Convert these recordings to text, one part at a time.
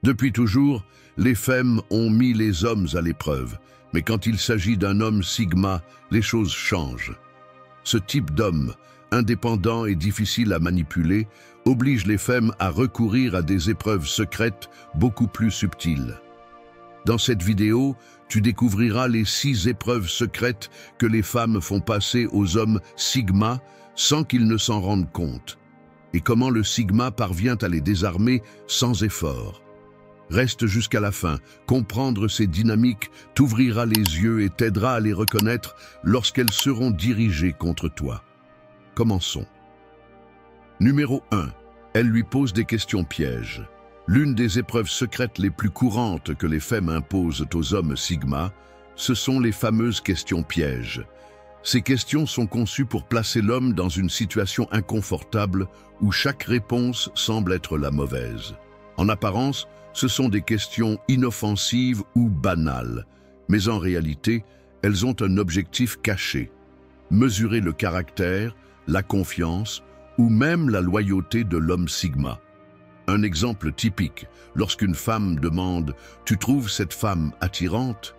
Depuis toujours, les femmes ont mis les hommes à l'épreuve, mais quand il s'agit d'un homme sigma, les choses changent. Ce type d'homme, indépendant et difficile à manipuler, oblige les femmes à recourir à des épreuves secrètes beaucoup plus subtiles. Dans cette vidéo, tu découvriras les 6 épreuves secrètes que les femmes font passer aux hommes sigma sans qu'ils ne s'en rendent compte, et comment le sigma parvient à les désarmer sans effort. Reste jusqu'à la fin, comprendre ces dynamiques t'ouvrira les yeux et t'aidera à les reconnaître lorsqu'elles seront dirigées contre toi. Commençons. Numéro 1. Elle lui pose des questions pièges. L'une des épreuves secrètes les plus courantes que les femmes imposent aux hommes sigma, ce sont les fameuses questions pièges. Ces questions sont conçues pour placer l'homme dans une situation inconfortable où chaque réponse semble être la mauvaise. En apparence, ce sont des questions inoffensives ou banales, mais en réalité, elles ont un objectif caché. Mesurer le caractère, la confiance ou même la loyauté de l'homme sigma. Un exemple typique, lorsqu'une femme demande « Tu trouves cette femme attirante ?»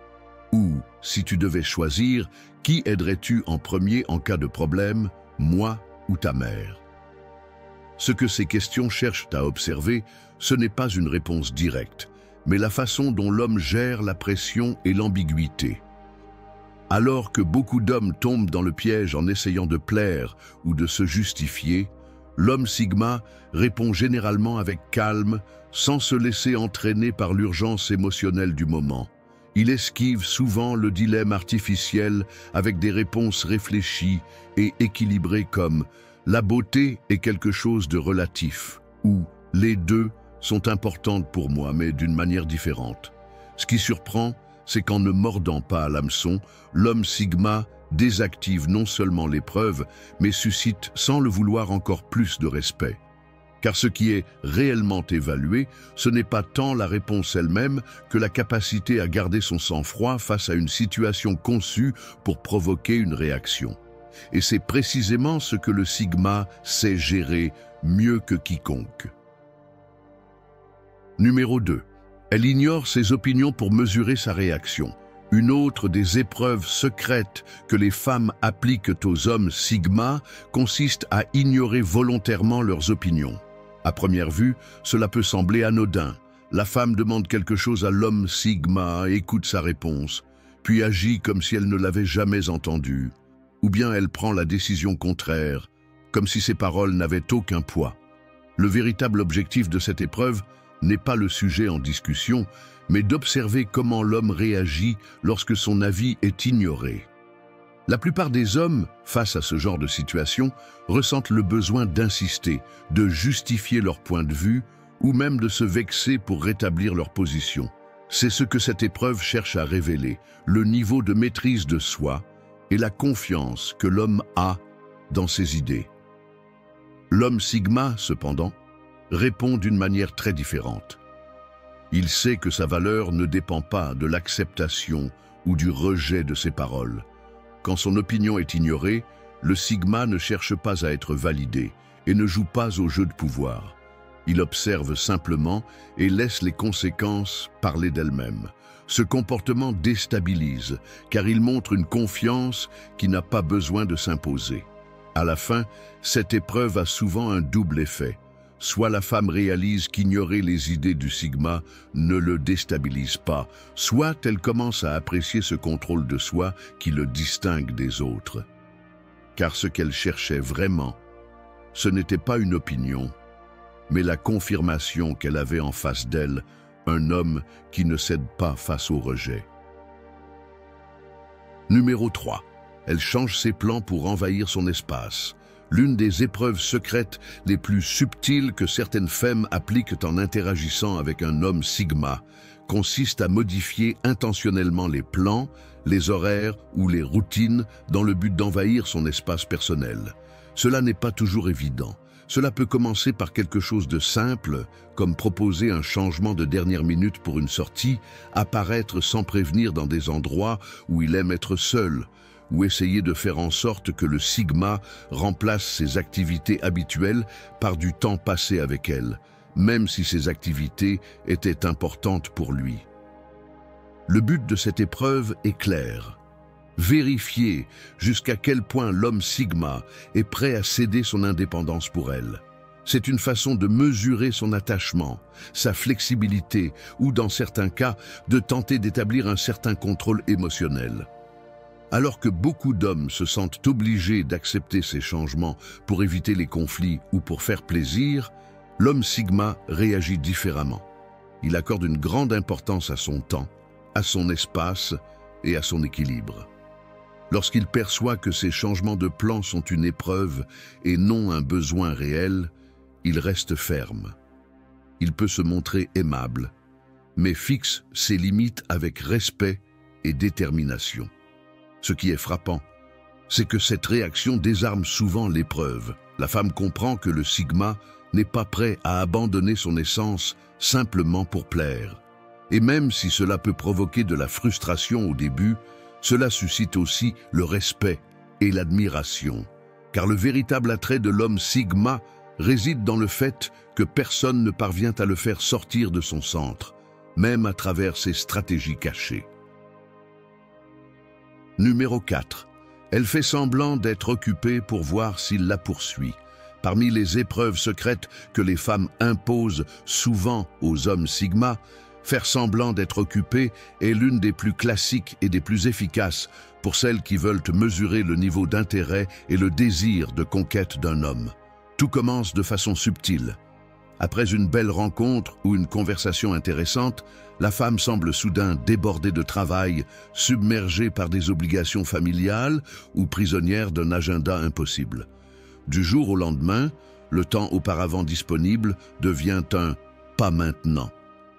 ou « Si tu devais choisir, qui aiderais-tu en premier en cas de problème, moi ou ta mère ?» Ce que ces questions cherchent à observer, ce n'est pas une réponse directe, mais la façon dont l'homme gère la pression et l'ambiguïté. Alors que beaucoup d'hommes tombent dans le piège en essayant de plaire ou de se justifier, l'homme sigma répond généralement avec calme, sans se laisser entraîner par l'urgence émotionnelle du moment. Il esquive souvent le dilemme artificiel avec des réponses réfléchies et équilibrées comme « la beauté est quelque chose de relatif » ou « les deux sont importantes pour moi mais d'une manière différente ». Ce qui surprend, c'est qu'en ne mordant pas à l'hameçon, l'homme sigma désactive non seulement l'épreuve, mais suscite sans le vouloir encore plus de respect. Car ce qui est réellement évalué, ce n'est pas tant la réponse elle-même que la capacité à garder son sang-froid face à une situation conçue pour provoquer une réaction. Et c'est précisément ce que le sigma sait gérer mieux que quiconque. Numéro 2. Elle ignore ses opinions pour mesurer sa réaction. Une autre des épreuves secrètes que les femmes appliquent aux hommes sigma consiste à ignorer volontairement leurs opinions. À première vue, cela peut sembler anodin. La femme demande quelque chose à l'homme sigma, écoute sa réponse, puis agit comme si elle ne l'avait jamais entendue. Ou bien elle prend la décision contraire, comme si ses paroles n'avaient aucun poids. Le véritable objectif de cette épreuve n'est pas le sujet en discussion, mais d'observer comment l'homme réagit lorsque son avis est ignoré. La plupart des hommes, face à ce genre de situation, ressentent le besoin d'insister, de justifier leur point de vue ou même de se vexer pour rétablir leur position. C'est ce que cette épreuve cherche à révéler, le niveau de maîtrise de soi et la confiance que l'homme a dans ses idées. L'homme sigma, cependant, répond d'une manière très différente. Il sait que sa valeur ne dépend pas de l'acceptation ou du rejet de ses paroles. Quand son opinion est ignorée, le sigma ne cherche pas à être validé et ne joue pas au jeu de pouvoir. Il observe simplement et laisse les conséquences parler d'elles-mêmes. Ce comportement déstabilise, car il montre une confiance qui n'a pas besoin de s'imposer. À la fin, cette épreuve a souvent un double effet. Soit la femme réalise qu'ignorer les idées du sigma ne le déstabilise pas, soit elle commence à apprécier ce contrôle de soi qui le distingue des autres. Car ce qu'elle cherchait vraiment, ce n'était pas une opinion, mais la confirmation qu'elle avait en face d'elle, un homme qui ne cède pas face au rejet. Numéro 3. Elle change ses plans pour envahir son espace. L'une des épreuves secrètes les plus subtiles que certaines femmes appliquent en interagissant avec un homme sigma consiste à modifier intentionnellement les plans, les horaires ou les routines dans le but d'envahir son espace personnel. Cela n'est pas toujours évident. Cela peut commencer par quelque chose de simple, comme proposer un changement de dernière minute pour une sortie, apparaître sans prévenir dans des endroits où il aime être seul, ou essayer de faire en sorte que le sigma remplace ses activités habituelles par du temps passé avec elle, même si ses activités étaient importantes pour lui. Le but de cette épreuve est clair. Vérifier jusqu'à quel point l'homme Sigma est prêt à céder son indépendance pour elle. C'est une façon de mesurer son attachement, sa flexibilité ou, dans certains cas, de tenter d'établir un certain contrôle émotionnel. Alors que beaucoup d'hommes se sentent obligés d'accepter ces changements pour éviter les conflits ou pour faire plaisir, l'homme Sigma réagit différemment. Il accorde une grande importance à son temps, à son espace et à son équilibre. Lorsqu'il perçoit que ces changements de plan sont une épreuve et non un besoin réel, il reste ferme. Il peut se montrer aimable, mais fixe ses limites avec respect et détermination. Ce qui est frappant, c'est que cette réaction désarme souvent l'épreuve. La femme comprend que le Sigma n'est pas prêt à abandonner son essence simplement pour plaire. Et même si cela peut provoquer de la frustration au début, cela suscite aussi le respect et l'admiration. Car le véritable attrait de l'homme Sigma réside dans le fait que personne ne parvient à le faire sortir de son centre, même à travers ses stratégies cachées. Numéro 4. Elle fait semblant d'être occupée pour voir s'il la poursuit. Parmi les épreuves secrètes que les femmes imposent souvent aux hommes Sigma, faire semblant d'être occupée est l'une des plus classiques et des plus efficaces pour celles qui veulent mesurer le niveau d'intérêt et le désir de conquête d'un homme. Tout commence de façon subtile. Après une belle rencontre ou une conversation intéressante, la femme semble soudain débordée de travail, submergée par des obligations familiales ou prisonnière d'un agenda impossible. Du jour au lendemain, le temps auparavant disponible devient un « pas maintenant »,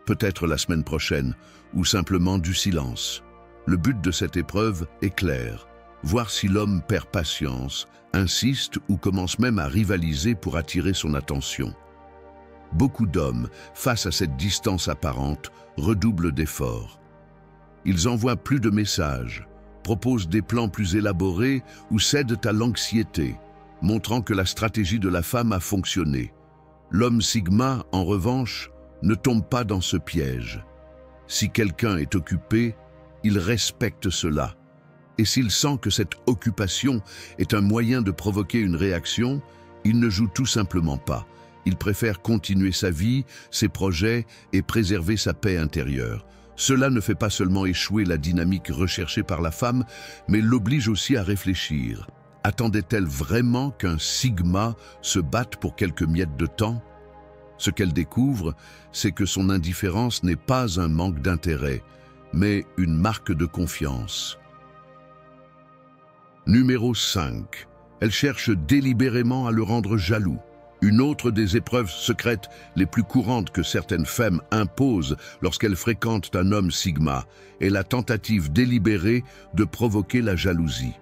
peut-être la semaine prochaine, ou simplement du silence. Le but de cette épreuve est clair, voir si l'homme perd patience, insiste ou commence même à rivaliser pour attirer son attention. Beaucoup d'hommes, face à cette distance apparente, redoublent d'efforts. Ils envoient plus de messages, proposent des plans plus élaborés ou cèdent à l'anxiété, montrant que la stratégie de la femme a fonctionné. L'homme Sigma, en revanche, ne tombe pas dans ce piège. Si quelqu'un est occupé, il respecte cela. Et s'il sent que cette occupation est un moyen de provoquer une réaction, il ne joue tout simplement pas. Il préfère continuer sa vie, ses projets et préserver sa paix intérieure. Cela ne fait pas seulement échouer la dynamique recherchée par la femme, mais l'oblige aussi à réfléchir. Attendait-elle vraiment qu'un Sigma se batte pour quelques miettes de temps? Ce qu'elle découvre, c'est que son indifférence n'est pas un manque d'intérêt, mais une marque de confiance. Numéro 5. Elle cherche délibérément à le rendre jaloux. Une autre des épreuves secrètes les plus courantes que certaines femmes imposent lorsqu'elles fréquentent un homme Sigma est la tentative délibérée de provoquer la jalousie.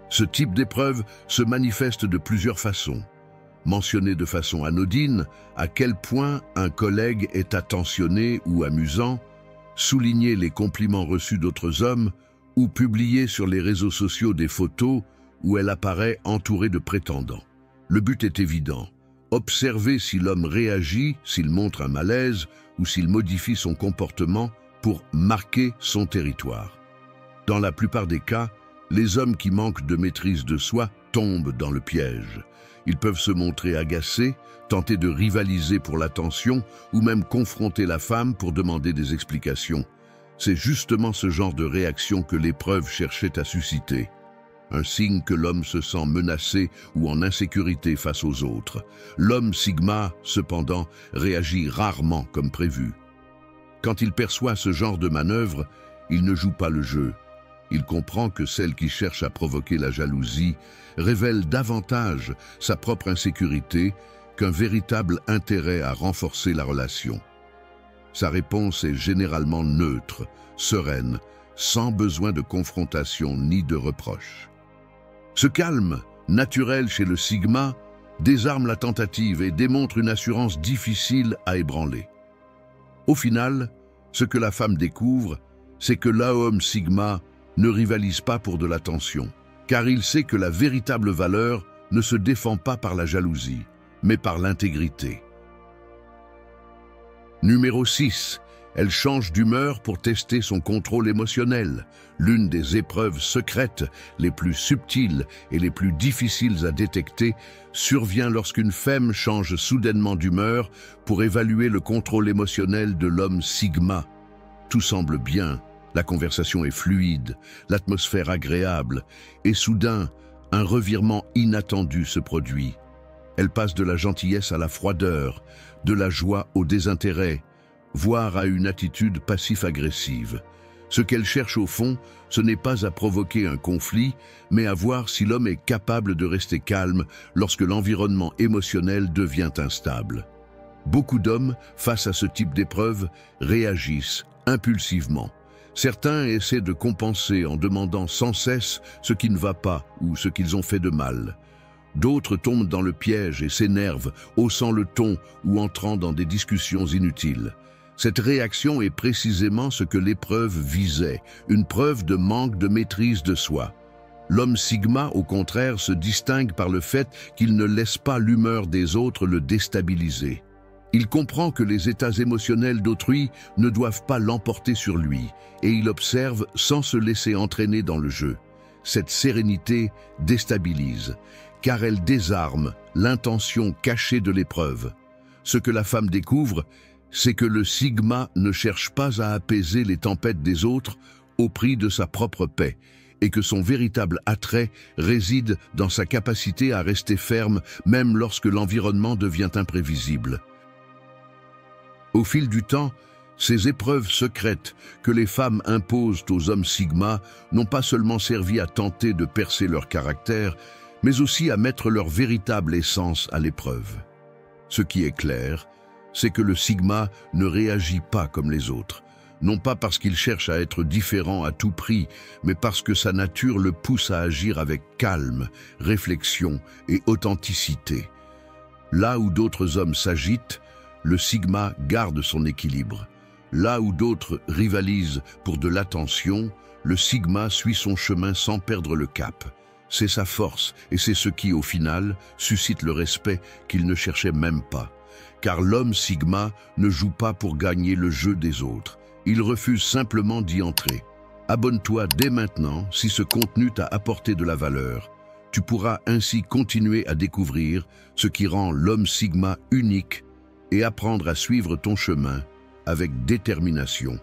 Ce type d'épreuve se manifeste de plusieurs façons. Mentionner de façon anodine à quel point un collègue est attentionné ou amusant, souligner les compliments reçus d'autres hommes ou publier sur les réseaux sociaux des photos où elle apparaît entourée de prétendants. Le but est évident. Observer si l'homme réagit, s'il montre un malaise ou s'il modifie son comportement pour marquer son territoire. Dans la plupart des cas, les hommes qui manquent de maîtrise de soi tombent dans le piège. Ils peuvent se montrer agacés, tenter de rivaliser pour l'attention ou même confronter la femme pour demander des explications. C'est justement ce genre de réaction que l'épreuve cherchait à susciter. Un signe que l'homme se sent menacé ou en insécurité face aux autres. L'homme Sigma, cependant, réagit rarement comme prévu. Quand il perçoit ce genre de manœuvre, il ne joue pas le jeu. Il comprend que celle qui cherche à provoquer la jalousie révèle davantage sa propre insécurité qu'un véritable intérêt à renforcer la relation. Sa réponse est généralement neutre, sereine, sans besoin de confrontation ni de reproche. Ce calme, naturel chez le Sigma, désarme la tentative et démontre une assurance difficile à ébranler. Au final, ce que la femme découvre, c'est que l'homme Sigma ne rivalise pas pour de l'attention, car il sait que la véritable valeur ne se défend pas par la jalousie, mais par l'intégrité. Numéro 6. Elle change d'humeur pour tester son contrôle émotionnel. L'une des épreuves secrètes, les plus subtiles et les plus difficiles à détecter, survient lorsqu'une femme change soudainement d'humeur pour évaluer le contrôle émotionnel de l'homme Sigma. Tout semble bien, la conversation est fluide, l'atmosphère agréable, et soudain, un revirement inattendu se produit. Elle passe de la gentillesse à la froideur, de la joie au désintérêt, voire à une attitude passif-agressive. Ce qu'elle cherche au fond, ce n'est pas à provoquer un conflit, mais à voir si l'homme est capable de rester calme lorsque l'environnement émotionnel devient instable. Beaucoup d'hommes, face à ce type d'épreuve, réagissent impulsivement. Certains essaient de compenser en demandant sans cesse ce qui ne va pas ou ce qu'ils ont fait de mal. D'autres tombent dans le piège et s'énervent, haussant le ton ou entrant dans des discussions inutiles. Cette réaction est précisément ce que l'épreuve visait, une preuve de manque de maîtrise de soi. L'homme Sigma, au contraire, se distingue par le fait qu'il ne laisse pas l'humeur des autres le déstabiliser. Il comprend que les états émotionnels d'autrui ne doivent pas l'emporter sur lui, et il observe sans se laisser entraîner dans le jeu. Cette sérénité déstabilise, car elle désarme l'intention cachée de l'épreuve. Ce que la femme découvre, c'est que le Sigma ne cherche pas à apaiser les tempêtes des autres au prix de sa propre paix, et que son véritable attrait réside dans sa capacité à rester ferme même lorsque l'environnement devient imprévisible. Au fil du temps, ces épreuves secrètes que les femmes imposent aux hommes Sigma n'ont pas seulement servi à tenter de percer leur caractère, mais aussi à mettre leur véritable essence à l'épreuve. Ce qui est clair, c'est que le Sigma ne réagit pas comme les autres, non pas parce qu'il cherche à être différent à tout prix, mais parce que sa nature le pousse à agir avec calme, réflexion et authenticité. Là où d'autres hommes s'agitent, le Sigma garde son équilibre. Là où d'autres rivalisent pour de l'attention, le Sigma suit son chemin sans perdre le cap. C'est sa force et c'est ce qui, au final, suscite le respect qu'il ne cherchait même pas. Car l'homme Sigma ne joue pas pour gagner le jeu des autres. Il refuse simplement d'y entrer. Abonne-toi dès maintenant si ce contenu t'a apporté de la valeur. Tu pourras ainsi continuer à découvrir ce qui rend l'homme Sigma unique et apprendre à suivre ton chemin avec détermination.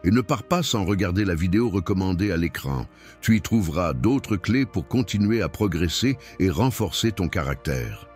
Et ne pars pas sans regarder la vidéo recommandée à l'écran. Tu y trouveras d'autres clés pour continuer à progresser et renforcer ton caractère.